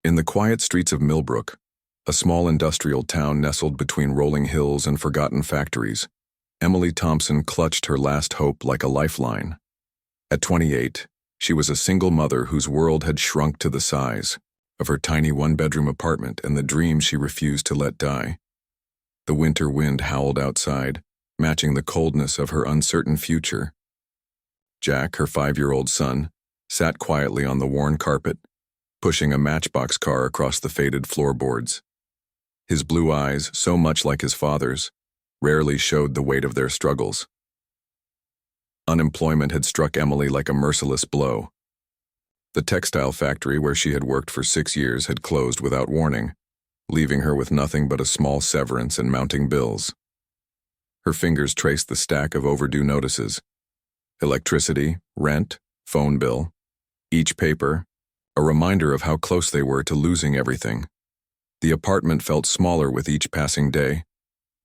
In the quiet streets of Millbrook, a small industrial town nestled between rolling hills and forgotten factories, Emily Thompson clutched her last hope like a lifeline. At 28, she was a single mother whose world had shrunk to the size of her tiny one-bedroom apartment and the dream she refused to let die. The winter wind howled outside, matching the coldness of her uncertain future. Jack, her 5-year-old son, sat quietly on the worn carpet, pushing a matchbox car across the faded floorboards. His blue eyes, so much like his father's, rarely showed the weight of their struggles. Unemployment had struck Emily like a merciless blow. The textile factory where she had worked for 6 years had closed without warning, leaving her with nothing but a small severance and mounting bills. Her fingers traced the stack of overdue notices. Electricity, rent, phone bill, each paper, a reminder of how close they were to losing everything. The apartment felt smaller with each passing day.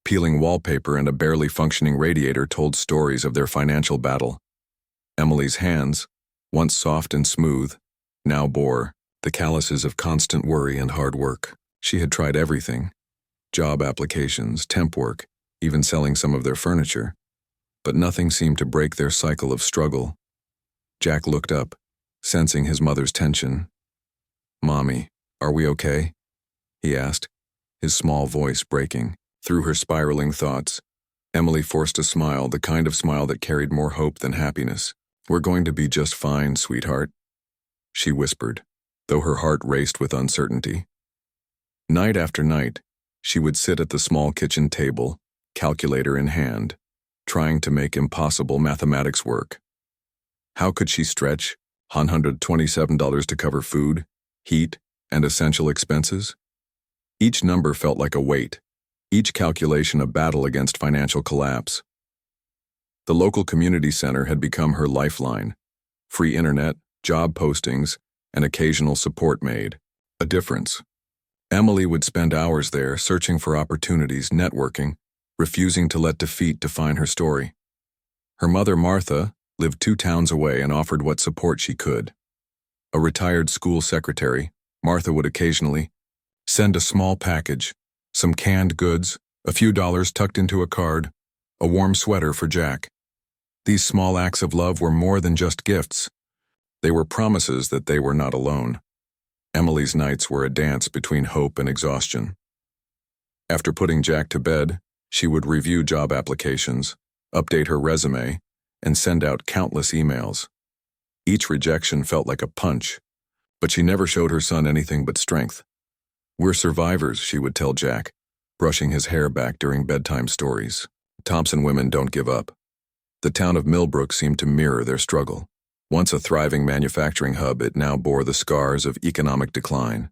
Peeling wallpaper and a barely functioning radiator told stories of their financial battle. Emily's hands, once soft and smooth, now bore the calluses of constant worry and hard work. She had tried everything: job applications, temp work, even selling some of their furniture. But nothing seemed to break their cycle of struggle. Jack looked up, sensing his mother's tension. "Mommy, are we okay?" he asked, his small voice breaking. Through her spiraling thoughts, Emily forced a smile, the kind of smile that carried more hope than happiness. "We're going to be just fine, sweetheart," she whispered, though her heart raced with uncertainty. Night after night, she would sit at the small kitchen table, calculator in hand, trying to make impossible mathematics work. How could she stretch $127 to cover food, heat, and essential expenses? Each number felt like a weight, each calculation a battle against financial collapse. The local community center had become her lifeline. Free internet, job postings, and occasional support made a difference. Emily would spend hours there searching for opportunities, networking, refusing to let defeat define her story. Her mother, Martha, lived 2 towns away and offered what support she could. A retired school secretary, Martha would occasionally send a small package, some canned goods, a few dollars tucked into a card, a warm sweater for Jack. These small acts of love were more than just gifts. They were promises that they were not alone. Emily's nights were a dance between hope and exhaustion. After putting Jack to bed, she would review job applications, update her resume, and send out countless emails. Each rejection felt like a punch, but she never showed her son anything but strength. "We're survivors," she would tell Jack, brushing his hair back during bedtime stories. Thompson women don't give up. The town of Millbrook seemed to mirror their struggle. Once a thriving manufacturing hub, it now bore the scars of economic decline.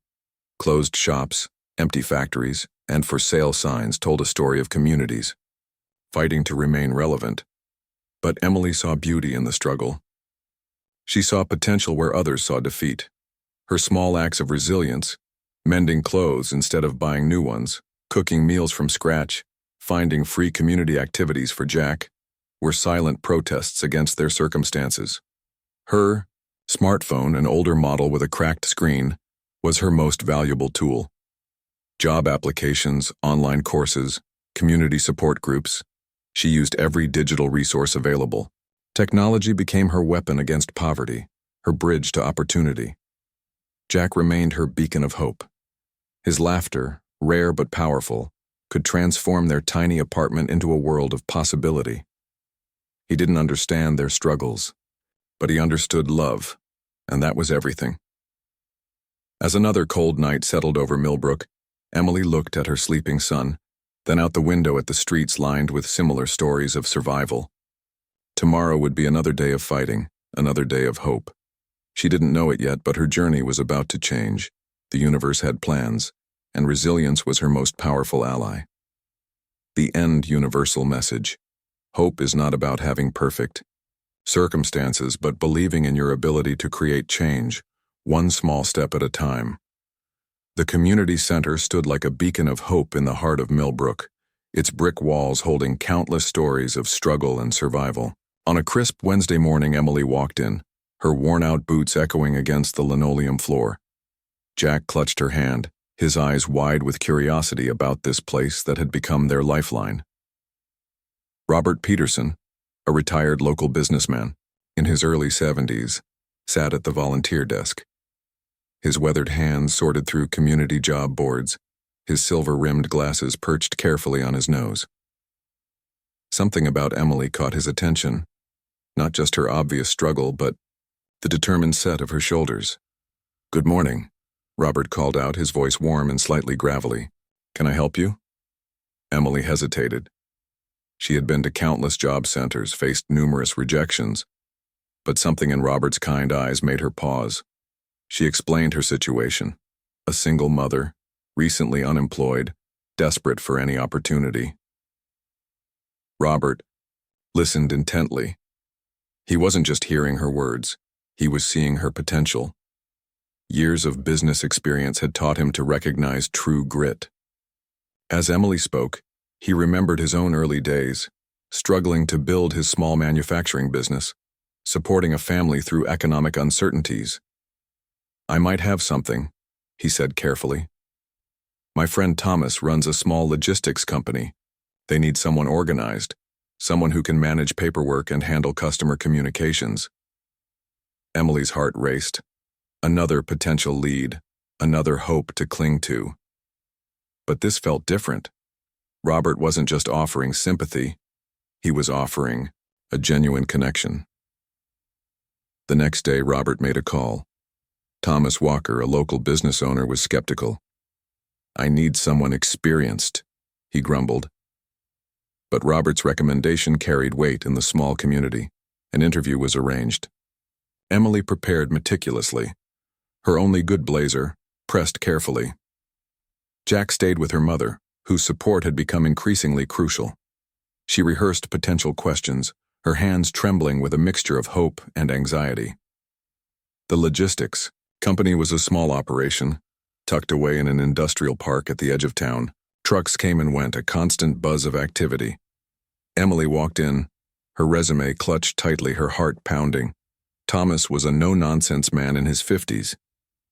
Closed shops, empty factories, and for sale signs told a story of communities fighting to remain relevant. But Emily saw beauty in the struggle. She saw potential where others saw defeat. Her small acts of resilience, mending clothes instead of buying new ones, cooking meals from scratch, finding free community activities for Jack, were silent protests against their circumstances. Her smartphone, an older model with a cracked screen, was her most valuable tool. Job applications, online courses, community support groups, she used every digital resource available. Technology became her weapon against poverty, her bridge to opportunity. Jack remained her beacon of hope. His laughter, rare but powerful, could transform their tiny apartment into a world of possibility. He didn't understand their struggles, but he understood love, and that was everything. As another cold night settled over Millbrook, Emily looked at her sleeping son, then out the window at the streets lined with similar stories of survival. Tomorrow would be another day of fighting, another day of hope. She didn't know it yet, but her journey was about to change. The universe had plans, and resilience was her most powerful ally. The end universal message. Hope is not about having perfect circumstances, but believing in your ability to create change, one small step at a time. The community center stood like a beacon of hope in the heart of Millbrook, its brick walls holding countless stories of struggle and survival. On a crisp Wednesday morning, Emily walked in, her worn-out boots echoing against the linoleum floor. Jack clutched her hand, his eyes wide with curiosity about this place that had become their lifeline. Robert Peterson, a retired local businessman, in his early 70s, sat at the volunteer desk. His weathered hands sorted through community job boards, his silver-rimmed glasses perched carefully on his nose. Something about Emily caught his attention, not just her obvious struggle, but the determined set of her shoulders. "Good morning," Robert called out, his voice warm and slightly gravelly. "Can I help you?" Emily hesitated. She had been to countless job centers, faced numerous rejections, but something in Robert's kind eyes made her pause. She explained her situation: a single mother, recently unemployed, desperate for any opportunity. Robert listened intently. He wasn't just hearing her words, he was seeing her potential. Years of business experience had taught him to recognize true grit. As Emily spoke, he remembered his own early days, struggling to build his small manufacturing business, supporting a family through economic uncertainties. "I might have something," he said carefully. "My friend Thomas runs a small logistics company. They need someone organized, someone who can manage paperwork and handle customer communications." Emily's heart raced. Another potential lead, another hope to cling to. But this felt different. Robert wasn't just offering sympathy, he was offering a genuine connection. The next day, Robert made a call. Thomas Walker, a local business owner, was skeptical. "I need someone experienced," he grumbled. But Robert's recommendation carried weight in the small community. An interview was arranged. Emily prepared meticulously, her only good blazer, pressed carefully. Jack stayed with her mother, whose support had become increasingly crucial. She rehearsed potential questions, her hands trembling with a mixture of hope and anxiety. The logistics company was a small operation, tucked away in an industrial park at the edge of town. Trucks came and went, a constant buzz of activity. Emily walked in, her resume clutched tightly, her heart pounding. Thomas was a no-nonsense man in his 50s.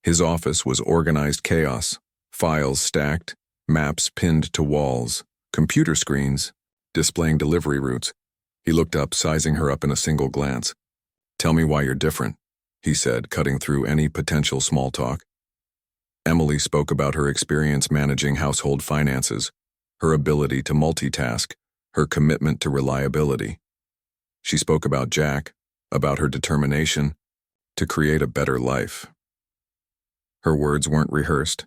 His office was organized chaos, files stacked, maps pinned to walls, computer screens displaying delivery routes. He looked up, sizing her up in a single glance. "Tell me why you're different," he said, cutting through any potential small talk. Emily spoke about her experience managing household finances, her ability to multitask, her commitment to reliability. She spoke about Jack, about her determination to create a better life. Her words weren't rehearsed.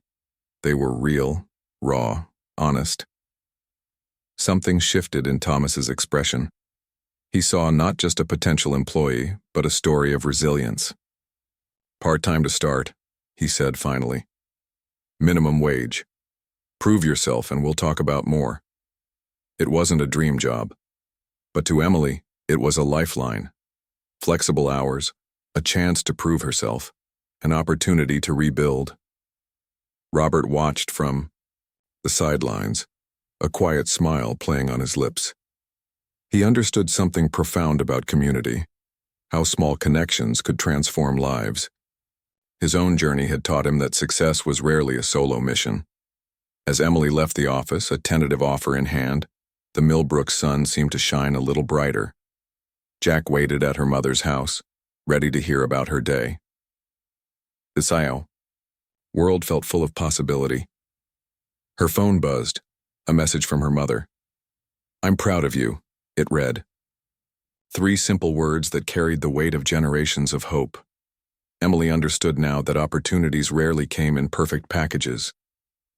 They were real, raw, honest. Something shifted in Thomas's expression. He saw not just a potential employee, but a story of resilience. "Part-time to start," he said finally. "Minimum wage. Prove yourself and we'll talk about more." It wasn't a dream job, but to Emily, it was a lifeline. Flexible hours, a chance to prove herself, an opportunity to rebuild. Robert watched from the sidelines, a quiet smile playing on his lips. He understood something profound about community, how small connections could transform lives. His own journey had taught him that success was rarely a solo mission. As Emily left the office, a tentative offer in hand, the Millbrook sun seemed to shine a little brighter. Jack waited at her mother's house, ready to hear about her day. The Scio world felt full of possibility. Her phone buzzed, a message from her mother. "I'm proud of you," it read. 3 simple words that carried the weight of generations of hope. Emily understood now that opportunities rarely came in perfect packages.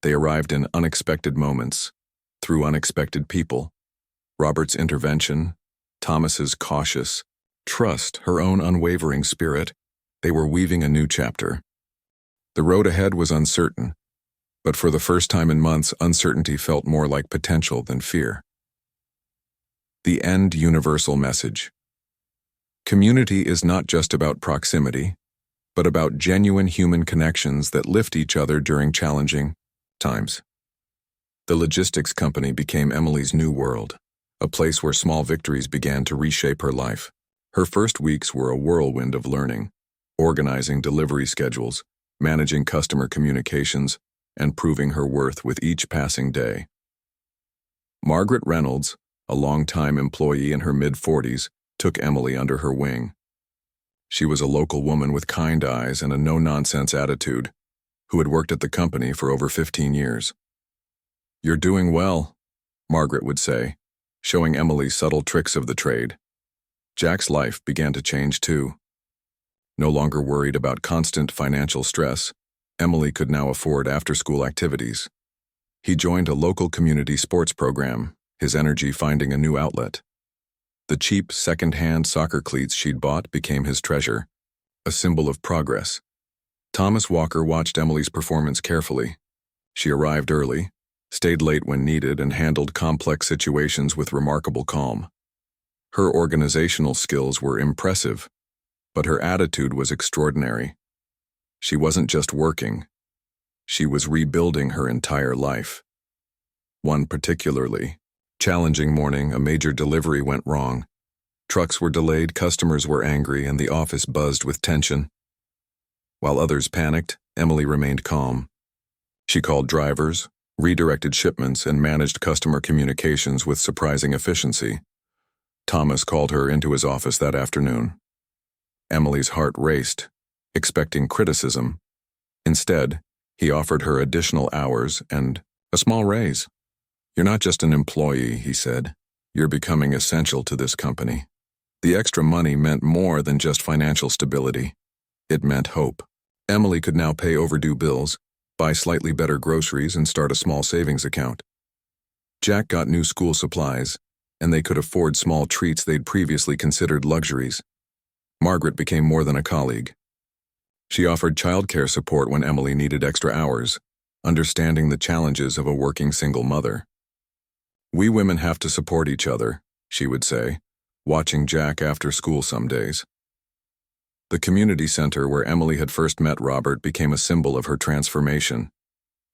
They arrived in unexpected moments, through unexpected people. Robert's intervention, Thomas's cautious trust, her own unwavering spirit, they were weaving a new chapter. The road ahead was uncertain, but for the first time in months, uncertainty felt more like potential than fear. The end universal message. Community is not just about proximity, but about genuine human connections that lift each other during challenging times. The logistics company became Emily's new world, a place where small victories began to reshape her life. Her first weeks were a whirlwind of learning, organizing delivery schedules, managing customer communications, and proving her worth with each passing day. Margaret Reynolds, a longtime employee in her mid-40s, took Emily under her wing. She was a local woman with kind eyes and a no-nonsense attitude, who had worked at the company for over 15 years. "You're doing well," Margaret would say, showing Emily subtle tricks of the trade. Jack's life began to change too. No longer worried about constant financial stress, Emily could now afford after-school activities. He joined a local community sports program, his energy finding a new outlet. The cheap, second-hand soccer cleats she'd bought became his treasure, a symbol of progress. Thomas Walker watched Emily's performance carefully. She arrived early, stayed late when needed, and handled complex situations with remarkable calm. Her organizational skills were impressive, but her attitude was extraordinary. She wasn't just working. She was rebuilding her entire life. One particularly challenging morning, a major delivery went wrong. Trucks were delayed, customers were angry, and the office buzzed with tension. While others panicked, Emily remained calm. She called drivers, redirected shipments, and managed customer communications with surprising efficiency. Thomas called her into his office that afternoon. Emily's heart raced, expecting criticism. Instead, he offered her additional hours and a small raise. "You're not just an employee," he said. "You're becoming essential to this company." The extra money meant more than just financial stability. It meant hope. Emily could now pay overdue bills, buy slightly better groceries, and start a small savings account. Jack got new school supplies, and they could afford small treats they'd previously considered luxuries. Margaret became more than a colleague. She offered childcare support when Emily needed extra hours, understanding the challenges of a working single mother. "We women have to support each other," she would say, watching Jack after school some days. The community center where Emily had first met Robert became a symbol of her transformation.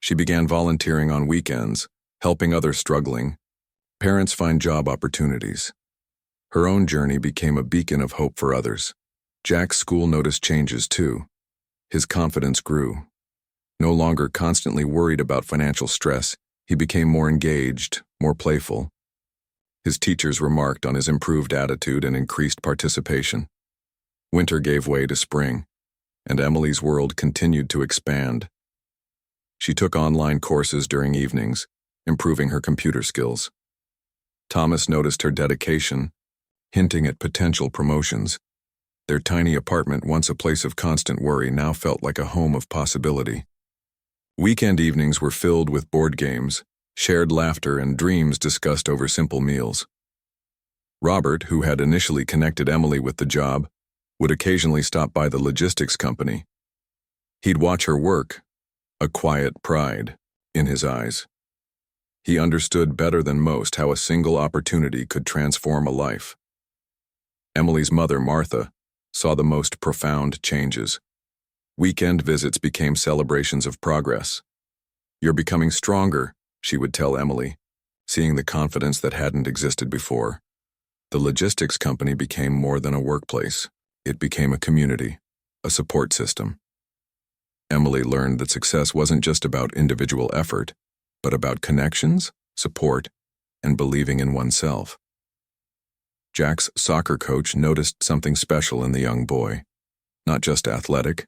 She began volunteering on weekends, helping others struggling. Parents find job opportunities. Her own journey became a beacon of hope for others. Jack's school noticed changes too. His confidence grew. No longer constantly worried about financial stress, he became more engaged, more playful. His teachers remarked on his improved attitude and increased participation. Winter gave way to spring, and Emily's world continued to expand. She took online courses during evenings, improving her computer skills. Thomas noticed her dedication, hinting at potential promotions. Their tiny apartment, once a place of constant worry, now felt like a home of possibility. Weekend evenings were filled with board games, shared laughter, and dreams discussed over simple meals. Robert, who had initially connected Emily with the job, would occasionally stop by the logistics company. He'd watch her work, a quiet pride in his eyes. He understood better than most how a single opportunity could transform a life. Emily's mother, Martha, saw the most profound changes. Weekend visits became celebrations of progress. "You're becoming stronger," she would tell Emily, seeing the confidence that hadn't existed before. The logistics company became more than a workplace. It became a community, a support system. Emily learned that success wasn't just about individual effort, but about connections, support, and believing in oneself. Jack's soccer coach noticed something special in the young boy. Not just athletic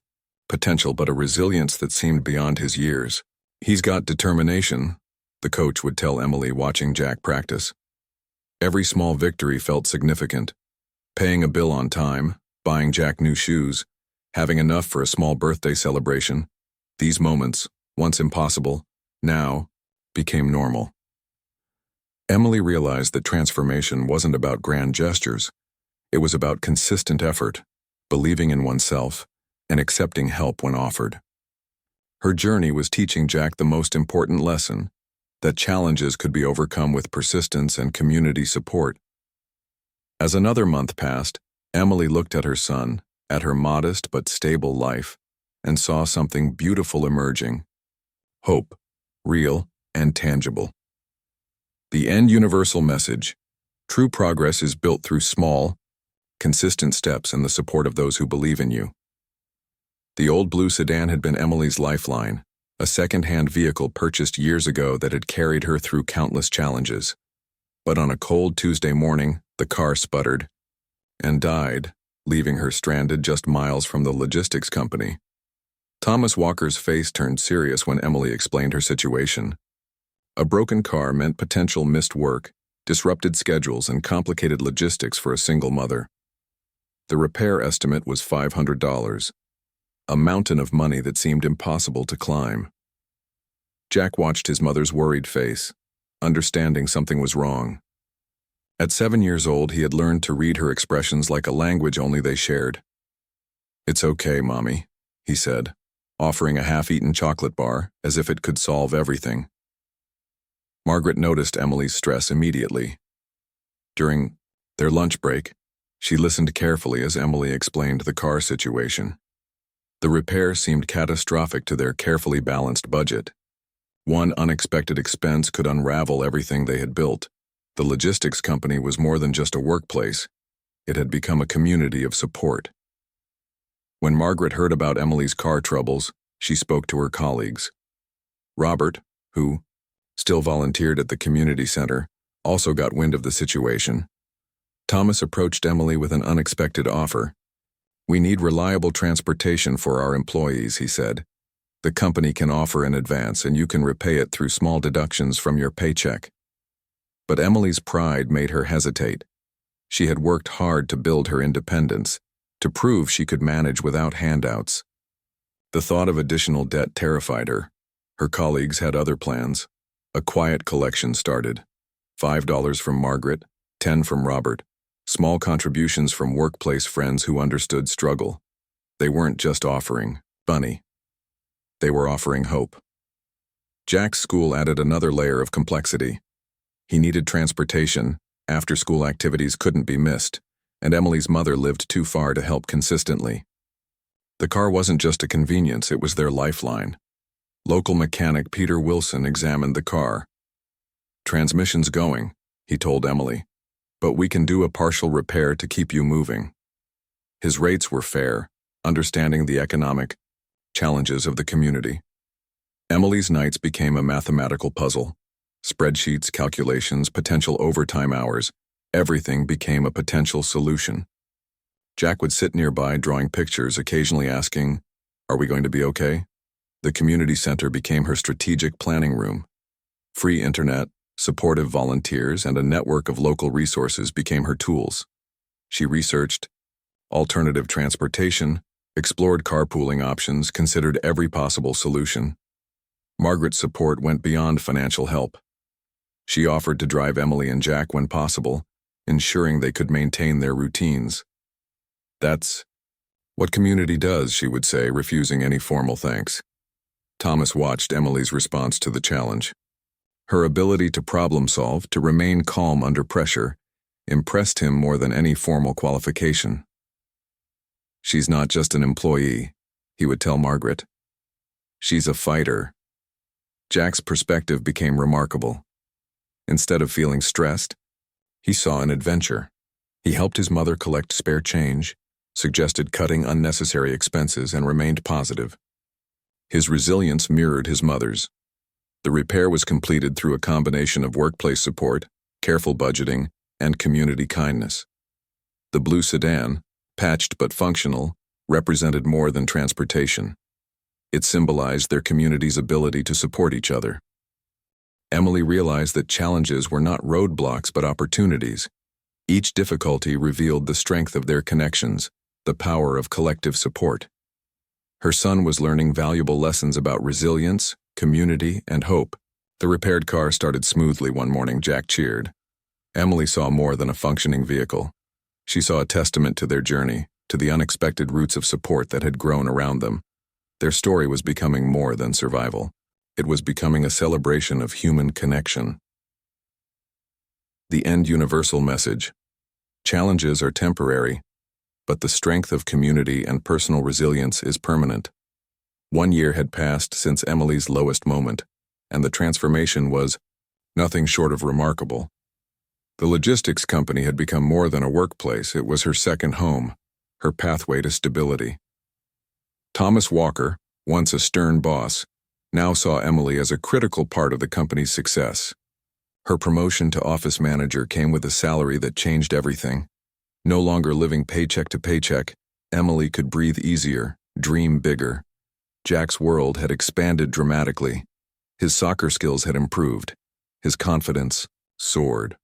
potential, but a resilience that seemed beyond his years. "He's got determination," the coach would tell Emily watching Jack practice. Every small victory felt significant. Paying a bill on time, buying Jack new shoes, having enough for a small birthday celebration. These moments, once impossible, now became normal. Emily realized that transformation wasn't about grand gestures. It was about consistent effort, believing in oneself, and accepting help when offered. Her journey was teaching Jack the most important lesson, that challenges could be overcome with persistence and community support. As another month passed, Emily looked at her son, at her modest but stable life, and saw something beautiful emerging. Hope, real and tangible. The end universal message: true progress is built through small, consistent steps and the support of those who believe in you. The old blue sedan had been Emily's lifeline, a second-hand vehicle purchased years ago that had carried her through countless challenges. But on a cold Tuesday morning, the car sputtered and died, leaving her stranded just miles from the logistics company. Thomas Walker's face turned serious when Emily explained her situation. A broken car meant potential missed work, disrupted schedules, and complicated logistics for a single mother. The repair estimate was $500, a mountain of money that seemed impossible to climb. Jack watched his mother's worried face, understanding something was wrong. At 7 years old, he had learned to read her expressions like a language only they shared. "It's okay, Mommy," he said, offering a half-eaten chocolate bar as if it could solve everything. Margaret noticed Emily's stress immediately. During their lunch break, she listened carefully as Emily explained the car situation. The repair seemed catastrophic to their carefully balanced budget. One unexpected expense could unravel everything they had built. The logistics company was more than just a workplace. It had become a community of support. When Margaret heard about Emily's car troubles, she spoke to her colleagues. Robert, who still volunteered at the community center, also got wind of the situation. Thomas approached Emily with an unexpected offer. "We need reliable transportation for our employees," he said. "The company can offer in advance, and you can repay it through small deductions from your paycheck." But Emily's pride made her hesitate. She had worked hard to build her independence, to prove she could manage without handouts. The thought of additional debt terrified her. Her colleagues had other plans. A quiet collection started. $5 from Margaret, $10 from Robert, small contributions from workplace friends who understood struggle. They weren't just offering money. They were offering hope. Jack's school added another layer of complexity. He needed transportation, after-school activities couldn't be missed, and Emily's mother lived too far to help consistently. The car wasn't just a convenience, it was their lifeline. Local mechanic Peter Wilson examined the car. "Transmission's going," he told Emily, "but we can do a partial repair to keep you moving." His rates were fair, understanding the economic challenges of the community. Emily's nights became a mathematical puzzle. Spreadsheets, calculations, potential overtime hours, everything became a potential solution. Jack would sit nearby drawing pictures, occasionally asking, "Are we going to be okay?" The community center became her strategic planning room. Free internet, supportive volunteers, and a network of local resources became her tools. She researched alternative transportation, explored carpooling options, considered every possible solution. Margaret's support went beyond financial help. She offered to drive Emily and Jack when possible, ensuring they could maintain their routines. "That's what community does," she would say, refusing any formal thanks. Thomas watched Emily's response to the challenge. Her ability to problem solve, to remain calm under pressure, impressed him more than any formal qualification. "She's not just an employee," he would tell Margaret. "She's a fighter." Jack's perspective became remarkable. Instead of feeling stressed, he saw an adventure. He helped his mother collect spare change, suggested cutting unnecessary expenses, and remained positive. His resilience mirrored his mother's. The repair was completed through a combination of workplace support, careful budgeting, and community kindness. The blue sedan, patched but functional, represented more than transportation. It symbolized their community's ability to support each other. Emily realized that challenges were not roadblocks but opportunities. Each difficulty revealed the strength of their connections, the power of collective support. Her son was learning valuable lessons about resilience, community, and hope. The repaired car started smoothly one morning. Jack cheered. Emily saw more than a functioning vehicle. She saw a testament to their journey, to the unexpected roots of support that had grown around them. Their story was becoming more than survival. It was becoming a celebration of human connection. The end universal message. Challenges are temporary, but the strength of community and personal resilience is permanent. 1 year had passed since Emily's lowest moment, and the transformation was nothing short of remarkable. The logistics company had become more than a workplace. It was her second home, her pathway to stability. Thomas Walker, once a stern boss, now saw Emily as a critical part of the company's success. Her promotion to office manager came with a salary that changed everything. No longer living paycheck to paycheck, Emily could breathe easier, dream bigger. Jack's world had expanded dramatically. His soccer skills had improved. His confidence soared.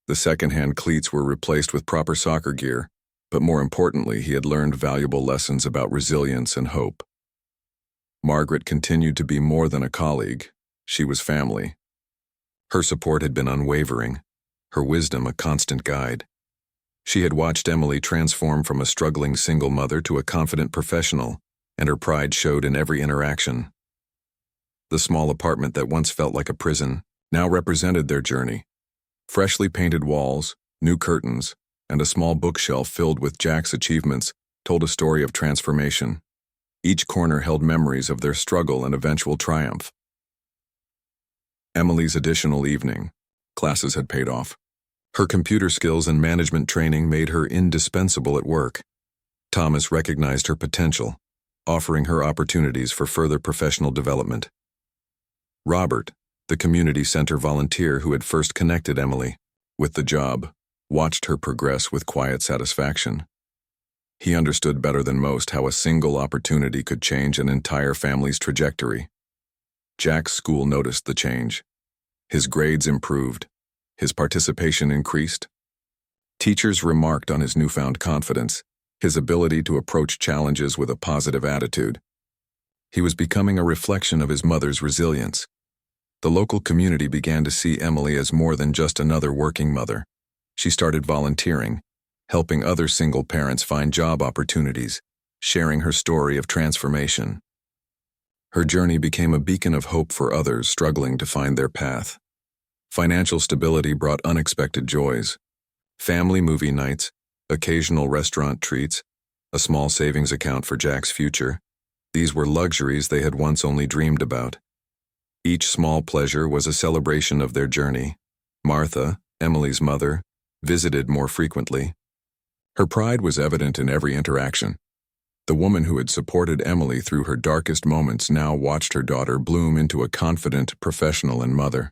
The second-hand cleats were replaced with proper soccer gear, but more importantly, he had learned valuable lessons about resilience and hope. Margaret continued to be more than a colleague. She was family. Her support had been unwavering, her wisdom a constant guide. She had watched Emily transform from a struggling single mother to a confident professional, and her pride showed in every interaction. The small apartment that once felt like a prison now represented their journey. Freshly painted walls, new curtains, and a small bookshelf filled with Jack's achievements told a story of transformation. Each corner held memories of their struggle and eventual triumph. Emily's additional evening. Classes had paid off. Her computer skills and management training made her indispensable at work. Thomas recognized her potential, offering her opportunities for further professional development. Robert, the community center volunteer who had first connected Emily with the job, watched her progress with quiet satisfaction. He understood better than most how a single opportunity could change an entire family's trajectory. Jack's school noticed the change. His grades improved. His participation increased. Teachers remarked on his newfound confidence, his ability to approach challenges with a positive attitude. He was becoming a reflection of his mother's resilience. The local community began to see Emily as more than just another working mother. She started volunteering, helping other single parents find job opportunities, sharing her story of transformation. Her journey became a beacon of hope for others struggling to find their path. Financial stability brought unexpected joys. Family movie nights, occasional restaurant treats, a small savings account for Jack's future. These were luxuries they had once only dreamed about. Each small pleasure was a celebration of their journey. Martha, Emily's mother, visited more frequently. Her pride was evident in every interaction. The woman who had supported Emily through her darkest moments now watched her daughter bloom into a confident professional and mother.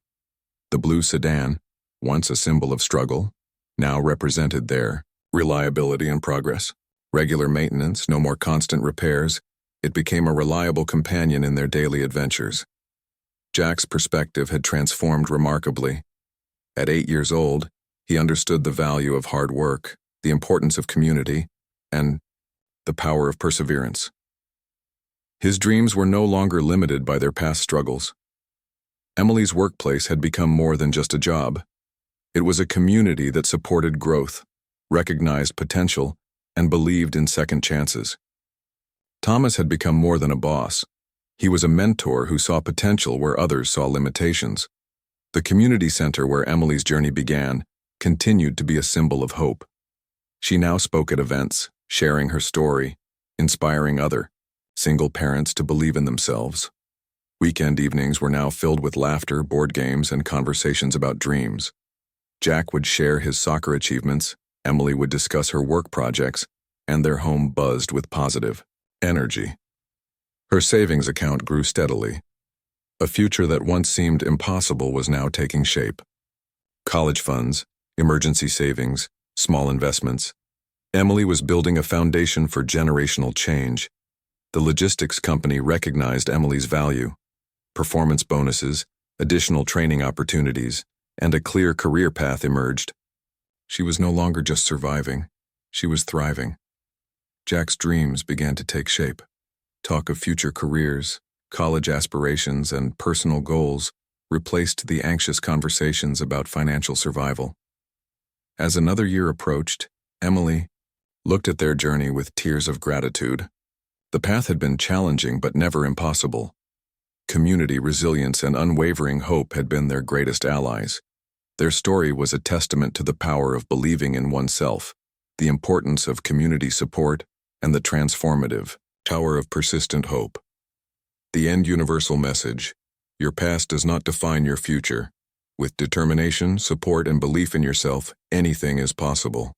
The blue sedan, once a symbol of struggle, now represented their reliability and progress. Regular maintenance, no more constant repairs, it became a reliable companion in their daily adventures. Jack's perspective had transformed remarkably. At 8 years old, he understood the value of hard work, the importance of community, and the power of perseverance. His dreams were no longer limited by their past struggles. Emily's workplace had become more than just a job. It was a community that supported growth, recognized potential, and believed in second chances. Thomas had become more than a boss. He was a mentor who saw potential where others saw limitations. The community center where Emily's journey began continued to be a symbol of hope. She now spoke at events, sharing her story, inspiring other single parents to believe in themselves. Weekend evenings were now filled with laughter, board games, and conversations about dreams. Jack would share his soccer achievements, Emily would discuss her work projects, and their home buzzed with positive energy. Her savings account grew steadily. A future that once seemed impossible was now taking shape. College funds, emergency savings, small investments. Emily was building a foundation for generational change. The logistics company recognized Emily's value. Performance bonuses, additional training opportunities, and a clear career path emerged. She was no longer just surviving, she was thriving. Jack's dreams began to take shape. Talk of future careers, college aspirations, and personal goals replaced the anxious conversations about financial survival. As another year approached, Emily looked at their journey with tears of gratitude. The path had been challenging but never impossible. Community resilience and unwavering hope had been their greatest allies. Their story was a testament to the power of believing in oneself, the importance of community support, and the transformative power of persistent hope. The end universal message: your past does not define your future. With determination, support, and belief in yourself, anything is possible.